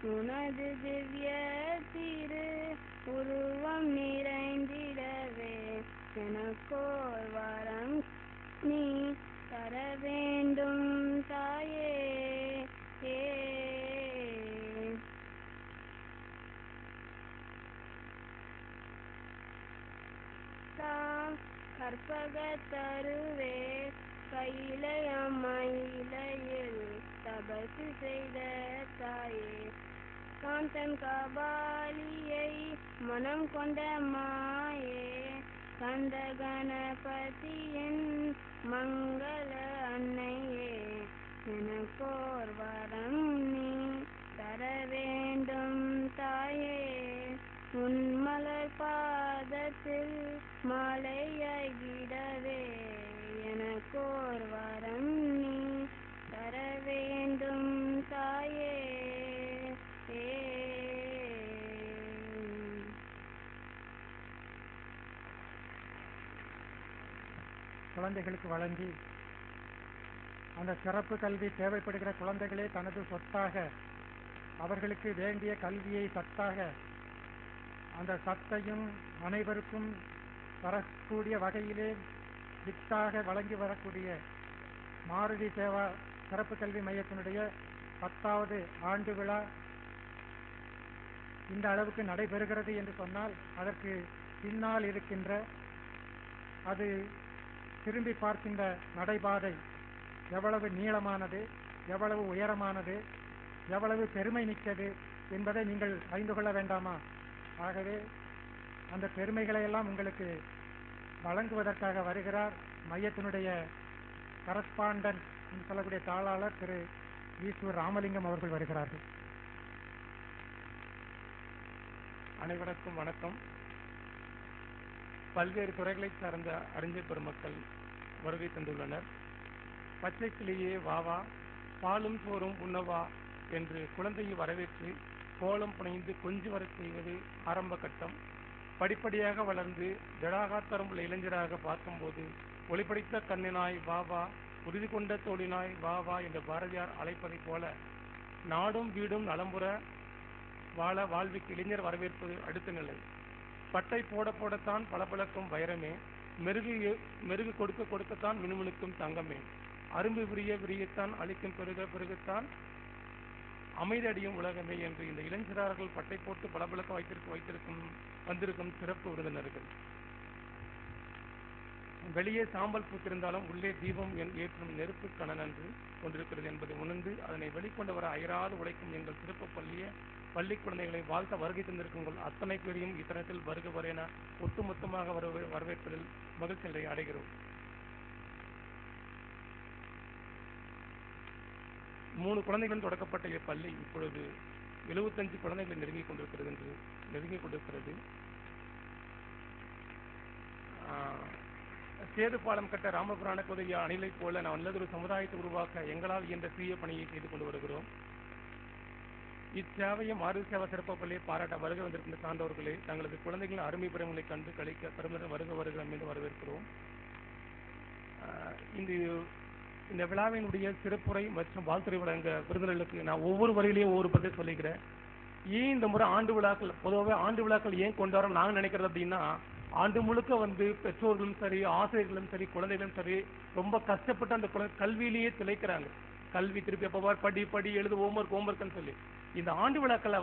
உனது திவ்ய திரு உருவம் நிறைந்திடவே எனக்கோர் வரம் நீ தர வேண்டும் தாயே. கற்பக தருவே கையிலையில் தபசு செய்த தாயே. காந்தன் கபாலியை மனம் கொண்ட மாயே. கந்த கணபதியின் மங்கள அன்னையே. எனக்கோர் வரம் நீ தர வேண்டும் தாயே. உன் மலர் பாதத்தில் மாலையாகிடவே எனக்கோர் வரம் நீ தர வேண்டும் தாயே. குழந்தைகளுக்கு வழங்கி அந்த சிறப்பு கல்வி தேவைப்படுகிற குழந்தைகளே தனது சொத்தாக அவர்களுக்கு வேண்டிய கல்வியை சத்தாக அந்த சத்தையும் அனைவருக்கும் வரக்கூடிய வகையிலே வித்தாக வழங்கி வரக்கூடிய மாருதி சேவா சிறப்பு கல்வி மையத்தினுடைய 10வது ஆண்டு விழா இந்த அளவுக்கு நடைபெறுகிறது என்று சொன்னால் அதற்கு பின்னால் இருக்கின்ற அது திரும்பி பார்க்கின்ற நடைபாதை எவ்வளவு நீளமானது, எவ்வளவு உயரமானது, எவ்வளவு பெருமை மிக்கது என்பதை நீங்கள் அறிந்து கொள்ள வேண்டாமா? ஆகவே அந்த பெருமைகளை எல்லாம் உங்களுக்கு வழங்குவதற்காக வருகிறார் மையத்தினுடைய கரஸ்பாண்டன்ட் என்று சொல்லக்கூடிய தாளாளர் திரு ஈஸ்வர் ராமலிங்கம் அவர்கள் வருகிறார்கள். அனைவருக்கும் வணக்கம். பல்வேறு துறைகளை சார்ந்த அறிஞர் பெருமக்கள் வருகை தந்துள்ளனர். பச்சை கிளியே வாவா, பாலும் சோறும் உண்ணவா என்று குழந்தையை வரவேற்று கோலம் புனைந்து கொஞ்சி வர செய்வது ஆரம்ப கட்டம். படிப்படியாக வளர்ந்து ஜடாகாத்தரம்புள்ள இளைஞராக பார்க்கும்போது ஒளிப்படைத்த கண்ணினாய் வாவா, உறுதி கொண்ட தோழினாய் வாவா என்று பாரதியார் அழைப்பதை போல நாடும் வீடும் நலம்புற வாழ வாழ்வுக்கு இளைஞர் வரவேற்பது அடுத்த நிலை. பட்டை போட போடத்தான் பளபளக்கும் வைரமே, மெருகு கொடுக்க கொடுக்கத்தான் மினுமினுக்கும் தங்கமே, அரும்பு விரியத்தான் அழிக்கும் பெருகத்தான் அமைதி அடையும் உலகமே என்று இந்த இளைஞர்கள் பட்டை போட்டு பளபளக்க வந்திருக்கும் சிறப்பு விருந்தினர்கள். வெளியே சாம்பல் பூத்திருந்தாலும் உள்ளே தீபம் ஏற்றும் நெருப்பு கணனன்று கொண்டிருக்கிறது என்பதை உணர்ந்து அதனை வெளிக்கொண்டு வர அயராது உழைக்கும் எங்கள் சிறப்பு பள்ளி குழந்தைகளை வாழ்த்த வருகை தந்திருக்கும் உங்கள் அத்தனை பேரையும் இத்தனத்தில் வருக என ஒட்டுமொத்தமாக வரவேற்பதில் மகிழ்ச்சி அடைகிறோம். 3 குழந்தைகளும் தொடக்கப்பட்ட இப்பள்ளி இப்பொழுது 75 குழந்தைகளை நெருங்கிக் கொண்டிருக்கிறது. சேது பாலம் கட்ட ராமபுராண கோதையா அணிலை போல நான் நல்லதொரு சமுதாயத்தை உருவாக்க எங்களால் இயன்ற சிறிய பணியை செய்து கொண்டு வருகிறோம். இச்சேவையை மாருதி சேவா சிறப்பு பள்ளியை பாராட்ட வருகை வந்திருக்கின்ற சார்ந்தவர்களே, தங்களது குழந்தைகளின் அருமை பெருமைகளை கண்டு கழிக்க பெருமையுடன் வருகிற மீது வரவேற்கிறோம். இந்த விழாவினுடைய சிறப்புரை மற்றும் வாழ்த்துறை வழங்க விருந்தினர்களுக்கு நான் ஒவ்வொரு வரையிலையும் ஒவ்வொரு பற்றி சொல்லிக்கிறேன். ஏன் இந்த முறை ஆண்டு விழாக்கள், பொதுவாக ஆண்டு விழாக்கள் ஏன் கொண்டாடுறோம் நாங்கள் நினைக்கிறது அப்படின்னா, ஆண்டு முழுக்க பெற்றோர்களும் சரி, ஆசிரியர்களும் சரி, குழந்தைகளும் சரி ரொம்ப கஷ்டப்பட்டு அந்த கல்வியிலேயே திளைக்கிறாங்க. கல்வி திருப்பி எப்போ படி எழுது ஹோம்ஒர்க்னு சொல்லி இந்த ஆண்டு விழாக்களை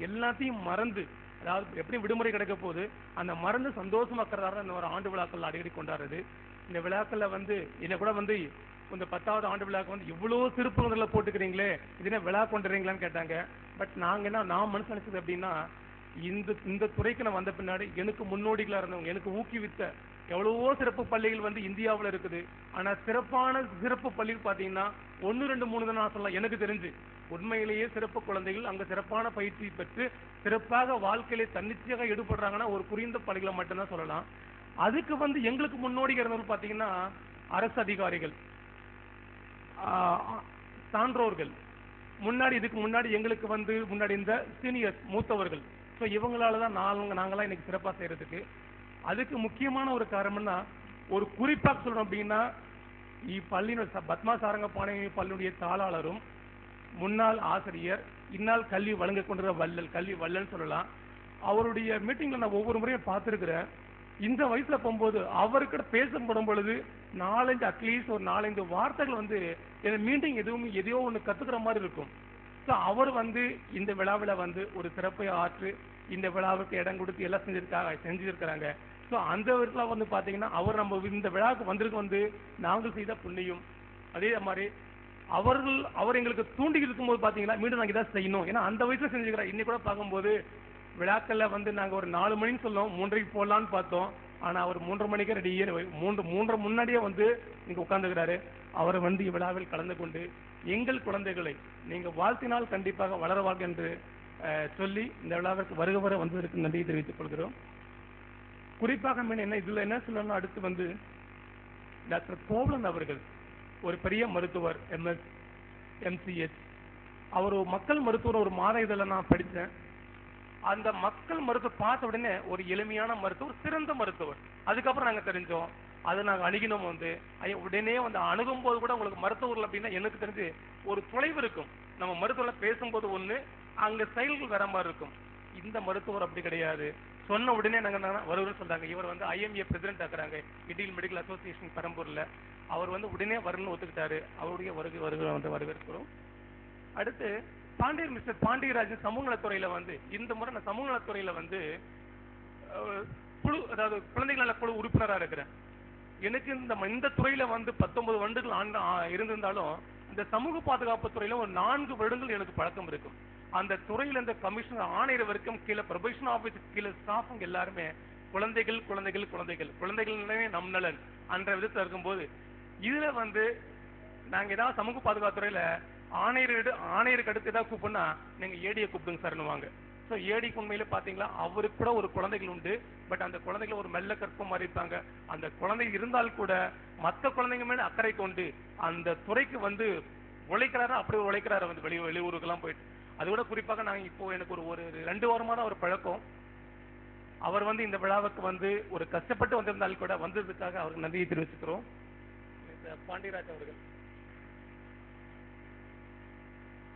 எல்லாத்தையும் மறந்து, அதாவது எப்படி விடுமுறை கிடைக்க போது அந்த மறந்து சந்தோஷமாக்குறதாக இந்த ஒரு ஆண்டு விழாக்கள் அடிக்கடி கொண்டாடுறது. இந்த விழாக்களில் என்னை கூட இந்த 10வது ஆண்டு விழாக்கு இவ்வளோ சிறப்புகளை போட்டுக்கிறீங்களே, இதுனா விழா கொண்டுறீங்களான்னு கேட்டாங்க. பட் நான் மனசு நினைச்சது அப்படின்னா, இந்த துறைக்கு நான் வந்த பின்னாடி எனக்கு முன்னோடிகளாக இருந்தவங்க, எனக்கு ஊக்குவித்த எவ்வளவோ சிறப்பு பள்ளிகள் இந்தியாவில் இருக்குது. ஆனால் சிறப்பு பள்ளிகள் பார்த்தீங்கன்னா 1, 2, 3 தான் நான் சொல்லலாம். எனக்கு தெரிஞ்சு உண்மையிலேயே சிறப்பு குழந்தைகள் அங்கே சிறப்பான பயிற்சி பெற்று சிறப்பாக வாழ்க்கையிலே தன்னிச்சையாக ஈடுபடுறாங்கன்னா ஒரு புரிந்த பள்ளிகளை மட்டும்தான் சொல்லலாம். அதுக்கு எங்களுக்கு முன்னோடிகள் இருந்தவர்கள் பார்த்தீங்கன்னா அரசு அதிகாரிகள், சான்றோர்கள், இதுக்கு முன்னாடி எங்களுக்கு முன்னாடி இந்த சீனியர்ஸ் மூத்தவர்கள். ஸோ இவங்களால தான் நாங்களாம் இன்னைக்கு சிறப்பாக செய்யறதுக்கு. அதுக்கு முக்கியமான ஒரு காரணம்னா, ஒரு குறிப்பாக சொல்லணும் அப்படின்னா, இப்பள்ளியினுடைய பத்மா சாரங்கபாணி பள்ளியுடைய தாளாளரும் முன்னாள் ஆசிரியர், இந்நாள் கல்வி வழங்க கொண்டிருக்கிற வள்ளல், கல்வி வள்ளல் சொல்லலாம். அவருடைய மீட்டிங்ல நான் ஒவ்வொரு முறையும் பார்த்திருக்கிறேன். இந்த வயசுல போகும்போது அவர்கிட்ட பேசப்படும் பொழுது அட்லீஸ்ட் ஒரு 4-5 வார்த்தைகள் வந்து மீட்டிங் எதையோ ஒண்ணு கத்துக்கிற மாதிரி இருக்கும். ஸோ அவர் வந்து இந்த விழாவில் வந்து ஒரு சிறப்பை ஆற்று இந்த விழாவுக்கு இடம் கொடுத்து எல்லாம் செஞ்சிருக்கிறாங்க. ஸோ அந்த விதத்துல வந்து பாத்தீங்கன்னா அவர் நம்ம இந்த விழாவுக்கு வந்திருக்க வந்து நாங்கள் செய்த புண்ணியம். அதே மாதிரி அவர் எங்களுக்கு தூண்டி இருக்கும்போது பாத்தீங்கன்னா மீண்டும் நாங்க இதான் செய்யணும். ஏன்னா அந்த வயசுல செஞ்சுக்கிறோம். இன்னைக்கு கூட பார்க்கும்போது விழாக்கள்ல வந்து நாங்க ஒரு 4 மணின்னு சொல்லுவோம், 3:30 போடலான்னு பார்த்தோம். ஆனா அவர் 3:30 மணிக்கே ரெடியே 3:30 முன்னாடியே வந்து இங்க உட்கார்ந்துக்கிறாரு. அவர் வந்து இவ்விழாவில் கலந்து கொண்டு எங்கள் குழந்தைகளை நீங்க வாழ்த்தினால் கண்டிப்பாக வளருவார்கள் என்று சொல்லி இந்த விழாவிற்கு வருக வந்ததற்கு நன்றியை தெரிவித்துக் கொள்கிறோம். குறிப்பாக இதுல என்ன சொல்லணும், அடுத்து வந்து டாக்டர் கோவலன் அவர்கள் ஒரு பெரிய மருத்துவர், MS, MCH. அவர் மக்கள் மருத்துவர் ஒரு மாத இதழில் நான் படித்தேன். அந்த மக்கள் மருத்துவர் பார்த்த உடனே ஒரு எளிமையான மருத்துவர், சிறந்த மருத்துவர். அதுக்கப்புறம் நாங்க தெரிஞ்சோம், அதை நாங்க அணுகினோம். வந்து உடனே வந்து அணுகும் போது கூட உங்களுக்கு மருத்துவர்கள் அப்படின்னா எனக்கு தெரிஞ்சு ஒரு தொலைவு இருக்கும். நம்ம மருத்துவர்ல பேசும்போது ஒண்ணு, அங்க செயல்கள் வேற மாதிரி இருக்கும். இந்த மருத்துவர் அப்படி கிடையாது. சொன்ன உடனே நாங்க வருவன்னு சொல்றாங்க. இவர் வந்து IMA பிரசிடென்ட் ஆக்குறாங்க, இந்தியன் மெடிக்கல் அசோசியேஷன் பெரம்பூர்ல. அவர் வந்து உடனே வரணும்னு ஒத்துக்கிட்டாரு. அவருடைய வருகை வந்து வரவேற்கிறோம். அடுத்து மிஸ்டர் பாண்டியராஜன் சமூக நலத்துறையில வந்து இந்த முறை நான் சமூக நலத்துறையில வந்து குழு, அதாவது குழந்தைகள் நல குழு உறுப்பினரா இருக்கிறேன். எனக்கு இந்த துறையில வந்து 19 வருடங்கள் இருந்திருந்தாலும் இந்த சமூக பாதுகாப்பு துறையில ஒரு 4 வருடங்கள் எனக்கு பழக்கம் இருக்கும். அந்த துறையில இந்த கமிஷனர் ஆணையர் வரைக்கும் கீழே ப்ரொபேஷன் ஆபீஸ் கீழே ஸ்டாஃப் எல்லாருமே குழந்தைகள் குழந்தைகள் குழந்தைகள் குழந்தைகள் நம் நலன் என்ற விதத்தில் இருக்கும்போது இதுல வந்து நாங்க ஏதாவது சமூக பாதுகாப்பு துறையில ஆணையருக்கு அடுத்து ஏதாவது கூப்பிடா நீங்க ஏடியை கூப்பிடுங்க சார்னுவாங்க. ஸோ ஏடிக்கு உண்மையில பாத்தீங்களா அவருக்கு கூட ஒரு குழந்தைகள் உண்டு. பட் அந்த குழந்தைகள் ஒரு மெல்ல கற்பம் மாதிரி இருப்பாங்க. அந்த குழந்தை இருந்தால் கூட மற்ற குழந்தைங்க மேல அக்கறை கொண்டு அந்த துறைக்கு வந்து உழைக்கிறாரு. அப்படி உழைக்கிறாரு வந்து வெளியூருக்கெல்லாம் போயிட்டு. அது கூட குறிப்பாக நாங்க இப்போ எனக்கு ஒரு 2 வாரமா தான் ஒரு பழக்கம். அவர் வந்து இந்த விழாவுக்கு வந்து ஒரு கஷ்டப்பட்டு வந்திருந்தால் கூட வந்ததுக்காக அவருக்கு நன்றியை தெரிவிச்சுக்கிறோம். பாண்டியராஜ் அவர்கள்.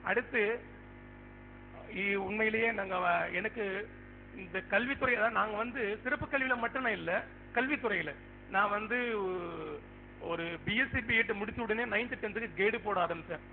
அடுத்து உண்மையிலேயே நாங்க எனக்கு இந்த கல்வித்துறை, நாங்க வந்து சிறப்பு கல்வியில மட்டும் இல்ல, கல்வித்துறையில நான் வந்து ஒரு BSc BEd முடிச்ச உடனே 9th 10th கைடு போட ஆரம்பிச்சேன்.